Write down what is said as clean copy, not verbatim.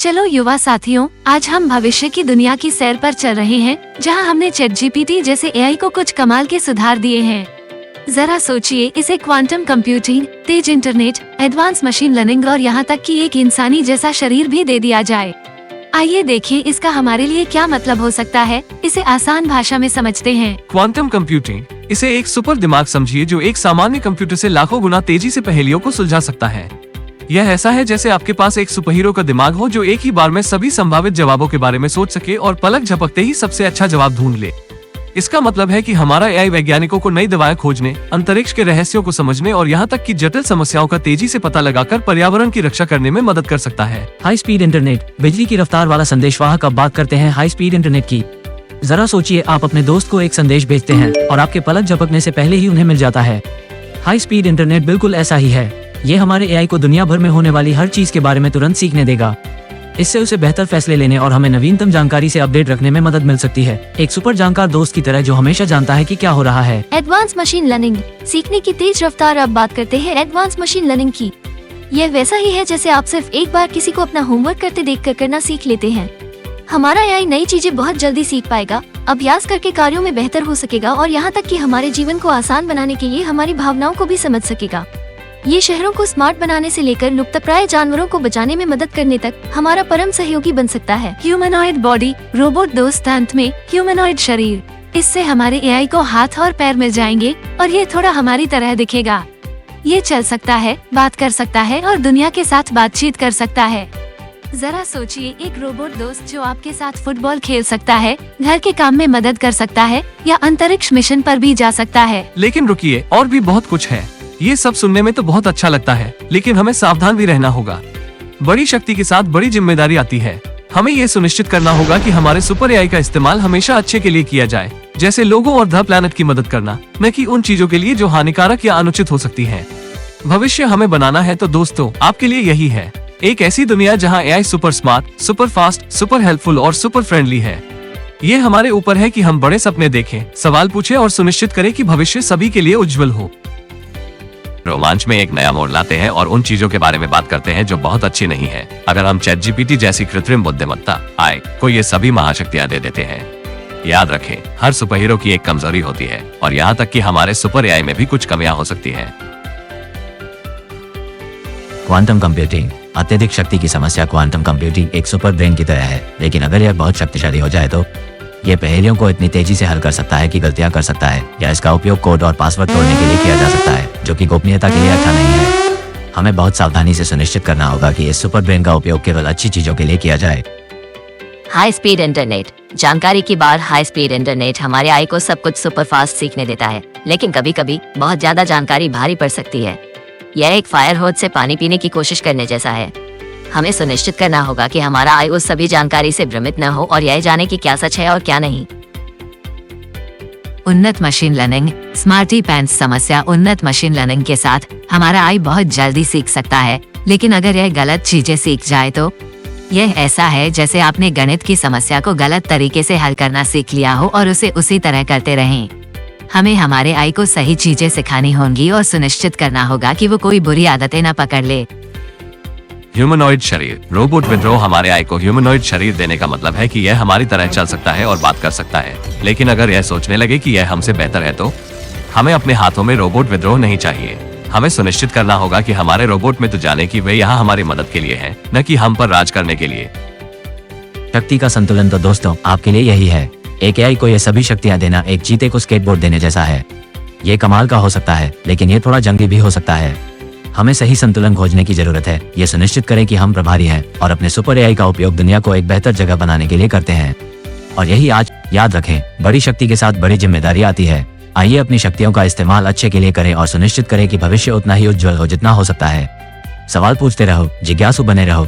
चलो युवा साथियों, आज हम भविष्य की दुनिया की सैर पर चल रहे हैं, जहां हमने ChatGPT जैसे AI को कुछ कमाल के सुधार दिए हैं। जरा सोचिए, इसे क्वांटम कंप्यूटिंग, तेज इंटरनेट, एडवांस मशीन लर्निंग और यहाँ तक कि एक इंसानी जैसा शरीर भी दे दिया जाए। आइए देखिए इसका हमारे लिए क्या मतलब हो सकता है। इसे आसान भाषा में समझते हैं। क्वांटम कंप्यूटिंग, इसे एक सुपर दिमाग समझिए जो एक सामान्य कंप्यूटर से लाखों गुना तेजी से पहेलियों को सुलझा सकता है। यह ऐसा है जैसे आपके पास एक सुपरहीरो का दिमाग हो जो एक ही बार में सभी संभावित जवाबों के बारे में सोच सके और पलक झपकते ही सबसे अच्छा जवाब ढूंढ ले। इसका मतलब है कि हमारा AI वैज्ञानिकों को नई दवाएं खोजने, अंतरिक्ष के रहस्यों को समझने और यहाँ तक कि जटिल समस्याओं का तेजी से पता लगाकर पर्यावरण की रक्षा करने में मदद कर सकता है। हाई स्पीड इंटरनेट, बिजली की रफ्तार वाला संदेशवाहक। अब बात करते हैं हाई स्पीड इंटरनेट की। जरा सोचिए, आप अपने दोस्त को एक संदेश भेजते हैं और आपके पलक झपकने से पहले ही उन्हें मिल जाता है। हाई स्पीड इंटरनेट बिल्कुल ऐसा ही है। ये हमारे AI को दुनिया भर में होने वाली हर चीज के बारे में तुरंत सीखने देगा। इससे उसे बेहतर फैसले लेने और हमें नवीनतम जानकारी से अपडेट रखने में मदद मिल सकती है। एक सुपर जानकार दोस्त की तरह जो हमेशा जानता है कि क्या हो रहा है। एडवांस मशीन लर्निंग, सीखने की तेज रफ्तार। अब बात करते हैं एडवांस मशीन लर्निंग की। यह वैसा ही है जैसे आप सिर्फ एक बार किसी को अपना होमवर्क करते देखकर करना सीख लेते हैं। हमारा AI नई चीजें बहुत जल्दी सीख पाएगा, अभ्यास करके कार्यों में बेहतर हो सकेगा और यहाँ तक कि हमारे जीवन को आसान बनाने के लिए हमारी भावनाओं को भी समझ सकेगा। ये शहरों को स्मार्ट बनाने से लेकर लुप्तप्राय जानवरों को बचाने में मदद करने तक हमारा परम सहयोगी बन सकता है। ह्यूमनॉइड बॉडी, रोबोट दोस्त, अंत में ह्यूमनॉइड शरीर। इससे हमारे AI को हाथ और पैर मिल जाएंगे और ये थोड़ा हमारी तरह दिखेगा। ये चल सकता है, बात कर सकता है और दुनिया के साथ बातचीत कर सकता है। जरा सोचिए, एक रोबोट दोस्त जो आपके साथ फुटबॉल खेल सकता है, घर के काम में मदद कर सकता है या अंतरिक्ष मिशन पर भी जा सकता है। लेकिन रुकिए, और भी बहुत कुछ है। ये सब सुनने में तो बहुत अच्छा लगता है, लेकिन हमें सावधान भी रहना होगा। बड़ी शक्ति के साथ बड़ी जिम्मेदारी आती है। हमें ये सुनिश्चित करना होगा कि हमारे सुपर AI का इस्तेमाल हमेशा अच्छे के लिए किया जाए, जैसे लोगों और द प्लैनेट की मदद करना, न कि उन चीजों के लिए जो हानिकारक या अनुचित हो सकती है। भविष्य हमें बनाना है तो दोस्तों, आपके लिए यही है। एक ऐसी दुनिया जहाँ AI super smart, super fast, super helpful और सुपर फ्रेंडली है। ये हमारे ऊपर है कि हम बड़े सपने देखें, सवाल पूछें और सुनिश्चित करें कि भविष्य सभी के लिए उज्जवल हो। रोमांच में एक नया मोड़ लाते हैं और उन चीजों के बारे में बात करते हैं जो बहुत अच्छी नहीं है। अगर हम ChatGPT जैसी कृत्रिम बुद्धिमत्ता AI को ये सभी महाशक्तियां दे देते हैं। याद रखें, हर सुपरहीरो की एक कमजोरी होती है और यहाँ तक कि हमारे सुपर AI में भी कुछ कमियां हो सकती हैं। क्वांटम कंप्यूटिंग, अत्यधिक शक्ति की समस्या। क्वांटम कंप्यूटिंग एक सुपर ब्रेन की तरह है, लेकिन अगर यह बहुत शक्तिशाली हो जाए तो ये पहेलियों को इतनी तेजी से हल कर सकता है कि गलतियां कर सकता है, या इसका उपयोग कोड और पासवर्ड तोड़ने के लिए किया जा सकता है, जो कि गोपनीयता के लिए अच्छा नहीं है। हमें बहुत सावधानी से सुनिश्चित करना होगा कि इस सुपर ब्रेन का उपयोग केवल अच्छी चीजों के लिए किया जाए। हाई स्पीड इंटरनेट, जानकारी की बात। हाई स्पीड इंटरनेट हमारे AI को सब कुछ सुपर फास्ट सीखने देता है, लेकिन कभी कभी बहुत ज्यादा जानकारी भारी पड़ सकती है। यह एक फायर होज से पानी पीने की कोशिश करने जैसा है। हमें सुनिश्चित करना होगा कि हमारा AI उस सभी जानकारी से भ्रमित न हो और यह जाने कि क्या सच है और क्या नहीं। उन्नत मशीन लर्निंग, स्मार्टी पैंट्स समस्या। उन्नत मशीन लर्निंग के साथ हमारा AI बहुत जल्दी सीख सकता है, लेकिन अगर यह गलत चीजें सीख जाए तो यह ऐसा है जैसे आपने गणित की समस्या को गलत तरीके से हल करना सीख लिया हो और उसे उसी तरह करते रहें। हमें हमारे AI को सही चीजें सिखानी होंगी और सुनिश्चित करना होगा कि वो कोई बुरी आदतें न पकड़ ले। ह्यूमनॉइड शरीर, रोबोट विद्रोह। हमारे AI को ह्यूमनॉइड शरीर देने का मतलब है कि यह हमारी तरह चल सकता है और बात कर सकता है, लेकिन अगर यह सोचने लगे कि यह हमसे बेहतर है तो हमें अपने हाथों में रोबोट विद्रोह नहीं चाहिए। हमें सुनिश्चित करना होगा कि हमारे रोबोट में तो जाने कि वे यहाँ हमारी मदद के लिए हैं, न कि हम पर राज करने के लिए। शक्ति का संतुलन तो दोस्तों आपके लिए यही है। एक AI को ये सभी शक्तियां देना एक चीते को स्केटबोर्ड देने जैसा है। ये कमाल का हो सकता है, लेकिन ये थोड़ा जंगली भी हो सकता है। हमें सही संतुलन खोजने की जरूरत है। ये सुनिश्चित करें कि हम प्रभारी हैं और अपने सुपर AI का उपयोग दुनिया को एक बेहतर जगह बनाने के लिए करते हैं। और यही आज याद रखें, बड़ी शक्ति के साथ बड़ी जिम्मेदारी आती है। आइए अपनी शक्तियों का इस्तेमाल अच्छे के लिए करें और सुनिश्चित करें कि भविष्य उतना ही उज्जवल हो जितना हो सकता है। सवाल पूछते रहो, जिज्ञासु बने रहो